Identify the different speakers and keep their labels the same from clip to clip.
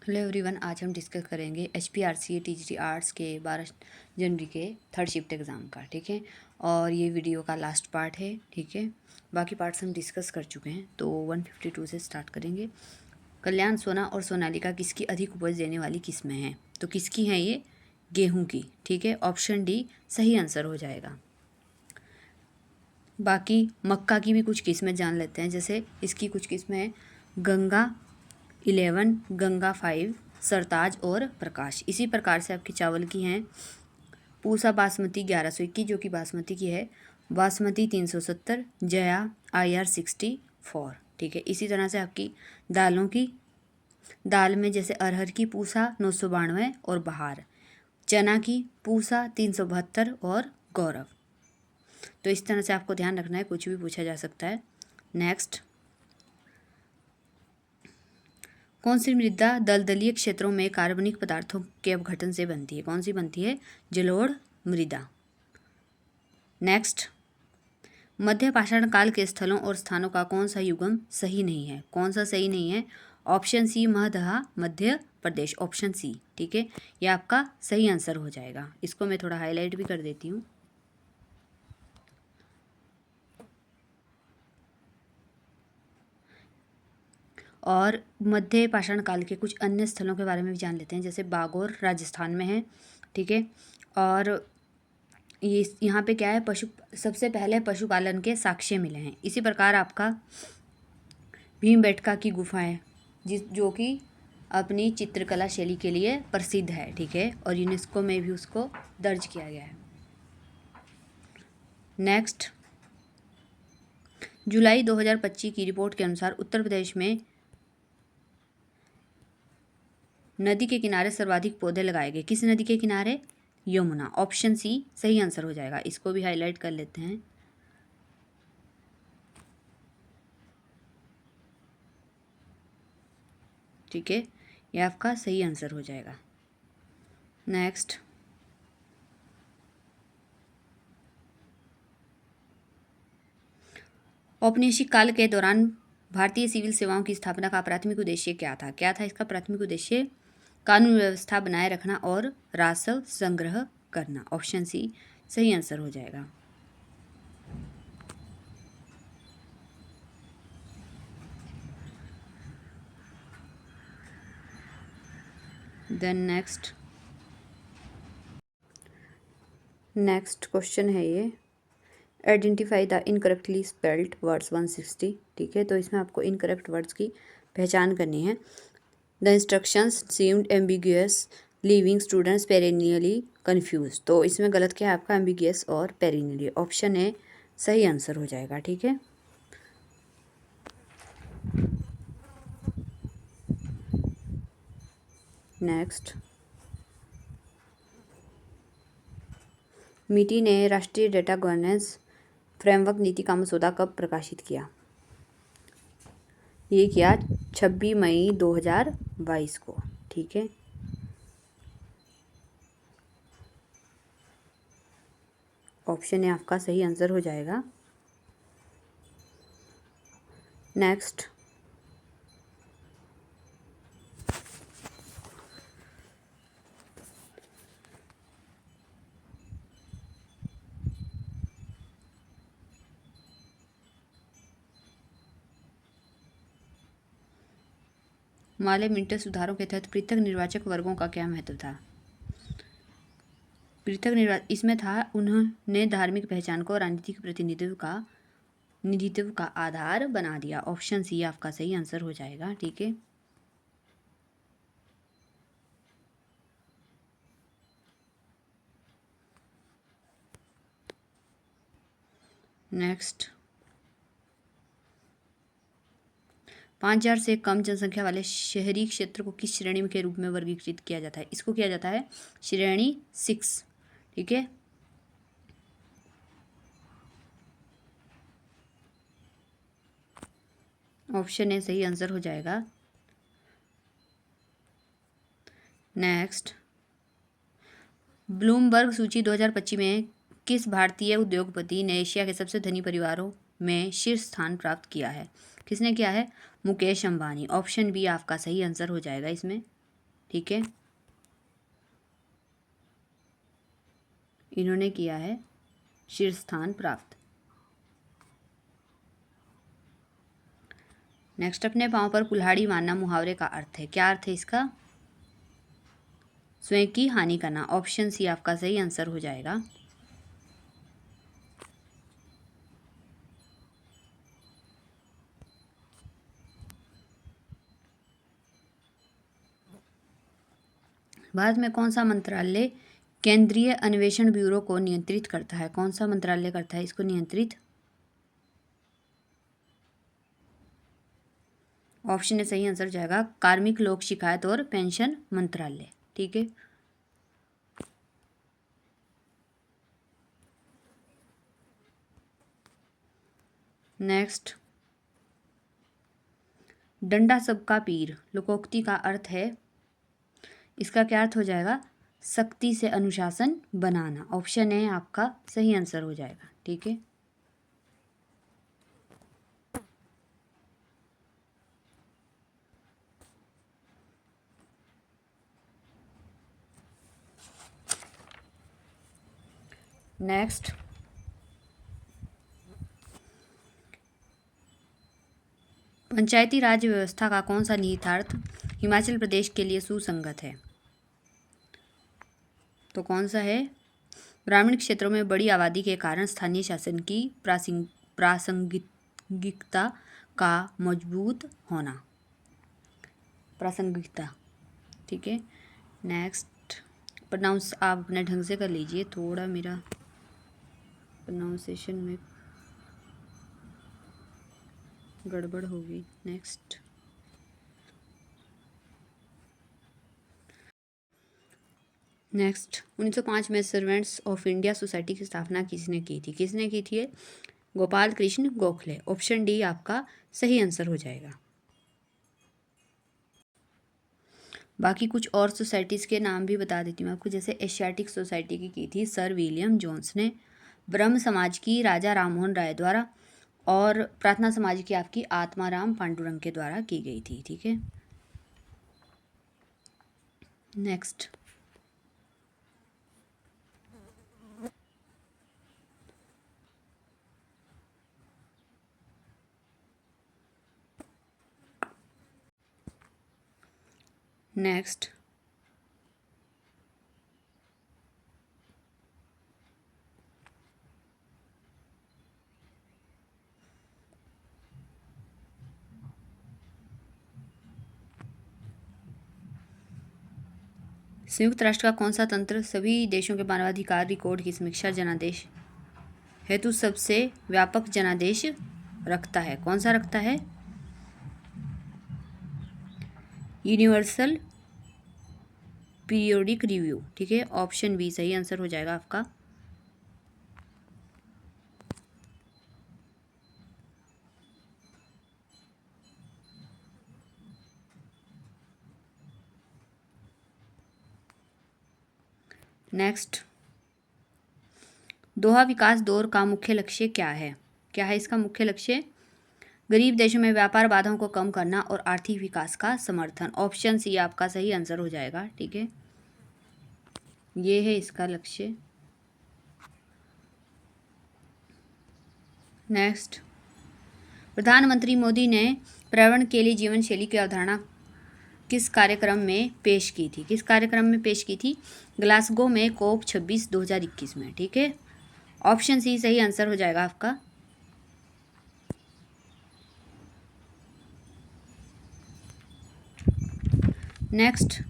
Speaker 1: Hello everyone, आज हम discuss करेंगे HPRC TGT आर्ट्स के 12 जनवरी के थर्ड शिफ्ट एग्ज़ाम का। ठीक है, और ये वीडियो का लास्ट पार्ट है। ठीक है, बाकी पार्ट्स हम डिस्कस कर चुके हैं, तो 152 से स्टार्ट करेंगे। कल्याण सोना और सोनालिका किसकी अधिक उपज देने वाली किस्में हैं? तो किसकी हैं ये? गेहूँ की। ठीक है, ऑप्शन डी सही आंसर हो जाएगा। बाकी मक्का की भी कुछ किस्में जान लेते हैं। जैसे इसकी कुछ किस्में हैं गंगा 11, गंगा 5, सरताज और प्रकाश। इसी प्रकार से आपकी चावल की हैं पूसा बासमती 1121 जो कि बासमती की है, बासमती 370, जया IR 64। ठीक है, इसी तरह से आपकी दालों की दाल में जैसे अरहर की पूसा 992 और बहार, चना की पूसा 372 और गौरव। तो इस तरह से आपको ध्यान रखना है, कुछ भी पूछा जा सकता है। नेक्स्ट, कौन सी मृदा दलदलीय क्षेत्रों में कार्बनिक पदार्थों के अपघटन से बनती है? कौन सी बनती है? जलोढ़ मृदा। नेक्स्ट, मध्य पाषाण काल के स्थलों और स्थानों का कौन सा युगम सही नहीं है? कौन सा सही नहीं है? Option C Mahdaha Madhya Pradesh, option C. ठीक है, ये आपका सही आंसर हो जाएगा। इसको मैं थोड़ा हाईलाइट भी कर देती हूँ। और मध्य पाषाण काल के कुछ अन्य स्थलों के बारे में भी जान लेते हैं। जैसे बागौर राजस्थान में है। ठीक है, और ये यहाँ पे क्या है, सबसे पहले पशुपालन के साक्ष्य मिले हैं। इसी प्रकार आपका भीमबेटका की गुफा है जो कि अपनी चित्रकला शैली के लिए प्रसिद्ध है। ठीक है, और यूनेस्को में भी उसको दर्ज किया गया है। नेक्स्ट, जुलाई 2025 की रिपोर्ट के अनुसार उत्तर प्रदेश में नदी के किनारे सर्वाधिक पौधे लगाए गए। किस नदी के किनारे? यमुना, ऑप्शन सी सही आंसर हो जाएगा। इसको भी हाईलाइट कर लेते हैं। ठीक है, ये आपका सही आंसर हो जाएगा। नेक्स्ट, औपनिवेशिक काल के दौरान भारतीय सिविल सेवाओं की स्थापना का प्राथमिक उद्देश्य क्या था? क्या था इसका प्राथमिक उद्देश्य? कानून व्यवस्था बनाए रखना और राजस्व संग्रह करना, ऑप्शन सी सही आंसर हो जाएगा। देन नेक्स्ट क्वेश्चन है ये, identify the incorrectly spelled words 160। ठीक है, तो इसमें आपको इनकरेक्ट वर्ड्स की पहचान करनी है। The instructions seemed ambiguous leaving students perennially confused. तो इसमें गलत क्या है आपका? एम्बिगुअस और पेरिनियली, ऑप्शन ए सही आंसर हो जाएगा। ठीक है, नेक्स्ट, मीटी ने राष्ट्रीय डेटा गवर्नेंस फ्रेमवर्क नीति का मसौदा कब प्रकाशित किया? ये किया 26 मई 2022 को। ठीक है, ऑप्शन ए आपका सही आंसर हो जाएगा। नेक्स्ट, माले मिंटर सुधारों के तहत पृथक निर्वाचक वर्गों का क्या महत्व था? पृथक इसमें था उन्होंने धार्मिक पहचान को राजनीतिक प्रतिनिधित्व का आधार बना दिया। ऑप्शन सी आपका सही आंसर हो जाएगा। ठीक है, नेक्स्ट, 5000 से कम जनसंख्या वाले शहरी क्षेत्र को किस श्रेणी के रूप में वर्गीकृत किया जाता है? इसको किया जाता है श्रेणी 6। ठीक है, ऑप्शन ए सही आंसर हो जाएगा। नेक्स्ट, ब्लूमबर्ग सूची 2025 में किस भारतीय उद्योगपति ने एशिया के सबसे धनी परिवारों में शीर्ष स्थान प्राप्त किया है? किसने किया है? मुकेश अंबानी, ऑप्शन बी आपका सही आंसर हो जाएगा इसमें। ठीक है, इन्होंने किया है शीर्ष स्थान प्राप्त। नेक्स्ट, अपने पांव पर कुल्हाड़ी मारना मुहावरे का अर्थ है। क्या अर्थ है इसका? स्वयं की हानि करना। ऑप्शन सी आपका सही आंसर हो जाएगा। भारत में कौन सा मंत्रालय केंद्रीय अन्वेषण ब्यूरो को नियंत्रित करता है? कौन सा मंत्रालय करता है इसको नियंत्रित? ऑप्शन ए सही आंसर हो जाएगा कार्मिक लोक शिकायत और पेंशन मंत्रालय। ठीक है, नेक्स्ट, डंडा सबका पीर लोकोक्ति का अर्थ है, इसका क्या अर्थ हो जाएगा? सख्ती से अनुशासन बनाना। ऑप्शन ए आपका सही आंसर हो जाएगा। ठीक है, नेक्स्ट, पंचायती राज व्यवस्था का कौन सा निहितार्थ हिमाचल प्रदेश के लिए सुसंगत है? तो कौन सा है? ग्रामीण क्षेत्रों में बड़ी आबादी के कारण स्थानीय शासन की प्रासंगिकता का मजबूत होना। प्रासंगिकता। ठीक है, नेक्स्ट, प्रोनाउंस आप अपने ढंग से कर लीजिए, थोड़ा मेरा प्रोनाउंसिएशन में गड़बड़ होगी। नेक्स्ट, नेक्स्ट, 1905 में सर्वेंट्स ऑफ इंडिया सोसाइटी की स्थापना किसने की थी? किसने की थी? गोपाल कृष्ण गोखले। ऑप्शन डी आपका सही आंसर हो जाएगा। बाकी कुछ और सोसाइटीज़ के नाम भी बता देती हूँ आपको, जैसे एशियाटिक सोसाइटी की थी सर विलियम जोन्स ने, ब्रह्म समाज की राजा राममोहन राय द्वारा, और प्रार्थना समाज की आपकी आत्माराम पांडुरंग के द्वारा की गई थी। ठीक है, नेक्स्ट, नेक्स्ट, संयुक्त राष्ट्र का कौन सा तंत्र सभी देशों के मानवाधिकार रिकॉर्ड की समीक्षा जनादेश हेतु सबसे व्यापक जनादेश रखता है? कौन सा रखता है? Universal periodic review. ठीक है, ऑप्शन बी सही आंसर हो जाएगा आपका। नेक्स्ट, दोहा विकास दौर का मुख्य लक्ष्य क्या है? क्या है इसका मुख्य लक्ष्य? गरीब देशों में व्यापार बाधाओं को कम करना और आर्थिक विकास का समर्थन। ऑप्शन सी आपका सही आंसर हो जाएगा। ठीक है, ये है इसका लक्ष्य। नेक्स्ट, प्रधानमंत्री मोदी ने पर्यावरण के लिए जीवन शैली की अवधारणा किस कार्यक्रम में पेश की थी? किस कार्यक्रम में पेश की थी? ग्लासगो में COP 26 2021 में। ठीक है, ऑप्शन सी सही आंसर हो जाएगा आपका। नेक्स्ट,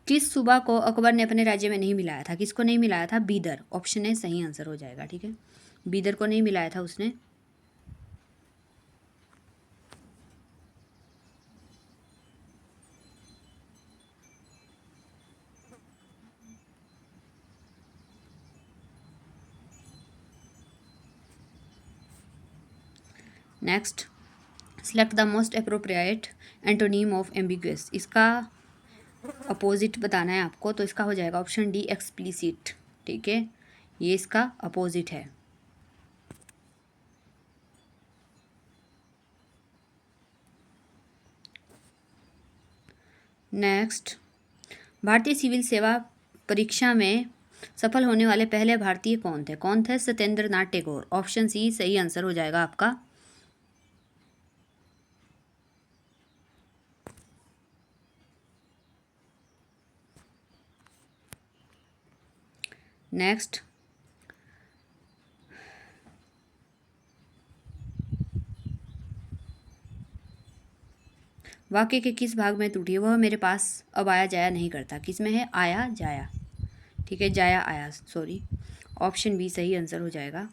Speaker 1: किस सूबा को अकबर ने अपने राज्य में नहीं मिलाया था? किसको नहीं मिलाया था? बीदर। ऑप्शन ए सही आंसर हो जाएगा। ठीक है, बीदर को नहीं मिलाया था उसने। Next, select the most appropriate antonym of ambiguous. इसका अपोजिट बताना है आपको, तो इसका हो जाएगा ऑप्शन डी एक्सप्लिसिट। ठीक है, ये इसका अपोजिट है। नेक्स्ट, भारतीय सिविल सेवा परीक्षा में सफल होने वाले पहले भारतीय कौन थे? कौन थे? सत्येंद्र नाथ टैगोर। ऑप्शन सी सही आंसर हो जाएगा आपका। नेक्स्ट, वाक्य के किस भाग में त्रुटि है? वह मेरे पास अब आया जाया नहीं करता। किस में है? आया जाया। ठीक है, जाया आया, सॉरी। ऑप्शन बी सही आंसर हो जाएगा।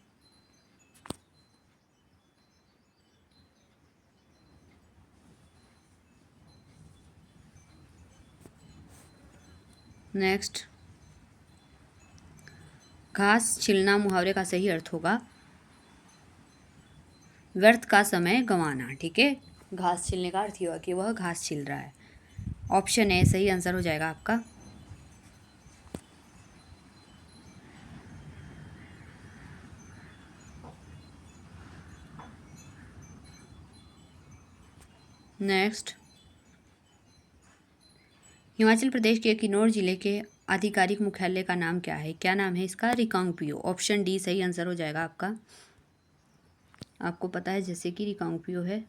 Speaker 1: नेक्स्ट, घास छिलना मुहावरे का सही अर्थ होगा व्यर्थ का समय गंवाना। ठीक है, घास छिलने का अर्थ ये हुआ कि वह घास छिल रहा है। ऑप्शन ए सही आंसर हो जाएगा आपका। नेक्स्ट, हिमाचल प्रदेश के किन्नौर जिले के आधिकारिक मुख्यालय का नाम क्या है? क्या नाम है इसका? रिकांगपिओ। ऑप्शन डी सही आंसर हो जाएगा आपका। आपको पता है जैसे कि रिकांगपिओ है।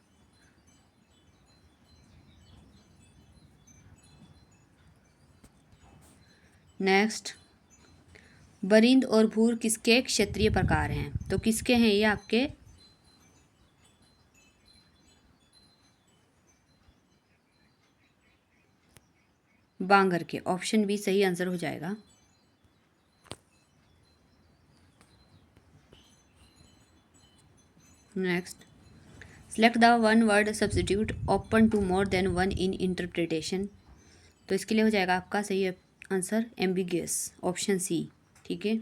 Speaker 1: नेक्स्ट, बरिंद और भूर किसके क्षेत्रीय प्रकार हैं? तो किसके हैं ये आपके? बांगर के। ऑप्शन बी सही आंसर हो जाएगा। Next, select the one word substitute open to more than one in interpretation. तो इसके लिए हो जाएगा आपका सही आंसर एम्बिगियस। Option C. ठीक है,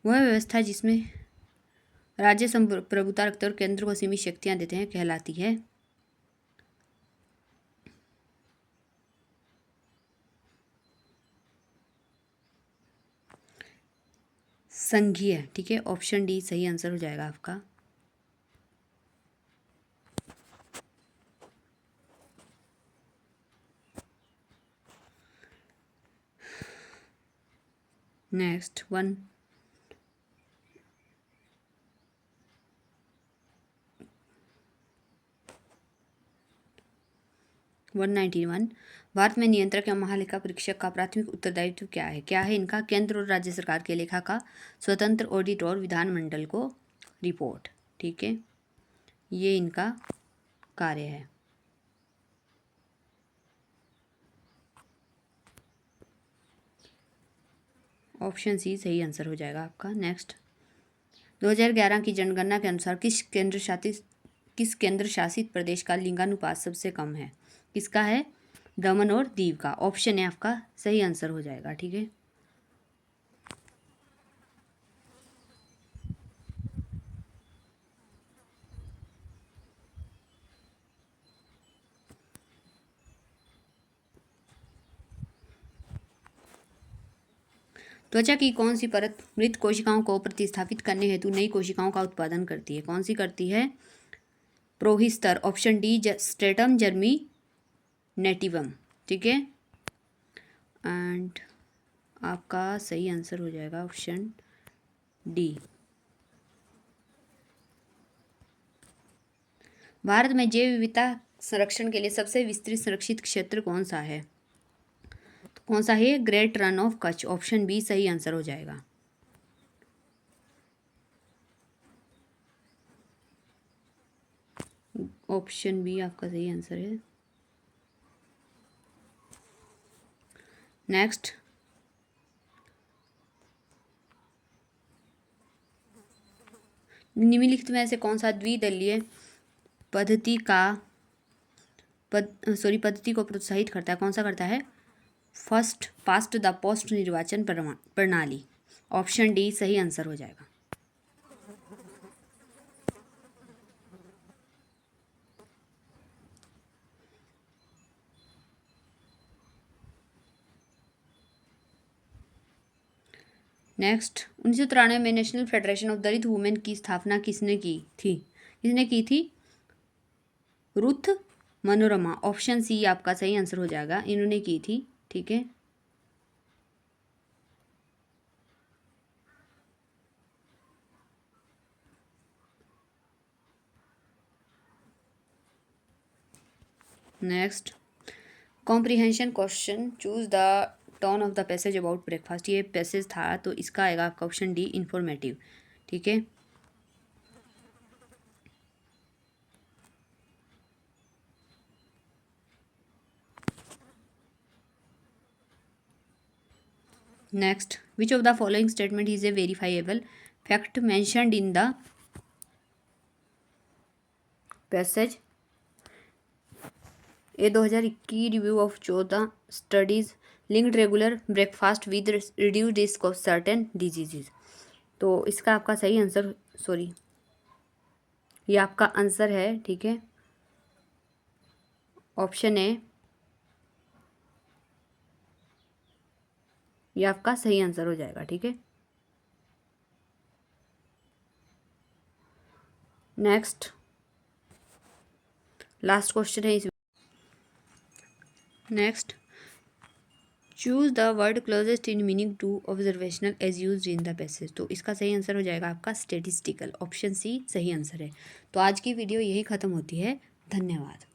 Speaker 1: वह व्यवस्था जिसमें राज्य संप्रभुता रखते और केंद्र को सीमित शक्तियां देते हैं कहलाती है संघीय। ठीक है, ऑप्शन डी सही आंसर हो जाएगा आपका। नेक्स्ट, 191, भारत में नियंत्रक या महालेखा परीक्षक का प्राथमिक उत्तरदायित्व क्या है? क्या है इनका? केंद्र और राज्य सरकार के लेखा का स्वतंत्र ऑडिट और विधानमंडल को रिपोर्ट। ठीक है, ये इनका कार्य है। ऑप्शन सी सही आंसर हो जाएगा आपका। नेक्स्ट, 2011 की जनगणना के अनुसार किस केंद्र शासित प्रदेश का लिंगानुपात सबसे कम है? किसका है? दमन और दीव का। ऑप्शन है आपका सही आंसर हो जाएगा। ठीक है, त्वचा की कौन सी परत मृत कोशिकाओं को प्रतिस्थापित करने हेतु नई कोशिकाओं का उत्पादन करती है? कौन सी करती है? प्रोहिस्टर। Option D stratum जर्मी नेटिवम। ठीक है, एंड आपका सही आंसर हो जाएगा ऑप्शन डी। भारत में जैव विविधता संरक्षण के लिए सबसे विस्तृत संरक्षित क्षेत्र कौन सा है? तो कौन सा है? Great Rann of Kutch. Option B सही आंसर हो जाएगा। ऑप्शन बी आपका सही आंसर है। नेक्स्ट, निम्नलिखित में से कौन सा द्विदलीय पद्धति का पद्धति को प्रोत्साहित करता है? कौन सा करता है? फर्स्ट पास्ट द पोस्ट निर्वाचन प्रणाली। ऑप्शन डी सही आंसर हो जाएगा। नेक्स्ट, 1993 में national federation of Dalit women की स्थापना किसने की थी? रुथ मनोरमा। ऑप्शन सी आपका सही आंसर हो जाएगा, इन्होंने की थी। ठीक है, next, comprehension question, choose the tone of the passage about breakfast. ये पैसेज था तो इसका आएगा आपका ऑप्शन डी, इंफॉर्मेटिव। ठीक है, next, which of the following statement is a verifiable fact mentioned in the passage. A 2021 review of 14 studies linked regular breakfast with reduce risk of certain diseases. तो इसका आपका सही आंसर, सॉरी, ये आपका answer है। ठीक है, ऑप्शन ए, ये आपका सही आंसर हो जाएगा। ठीक है, नेक्स्ट, लास्ट क्वेश्चन है इस। Next, choose the word closest in meaning to observational as use in the passage. तो इसका सही आंसर हो जाएगा आपका स्टेटिस्टिकल। ऑप्शन सी सही आंसर है। तो आज की वीडियो यही ख़त्म होती है। धन्यवाद।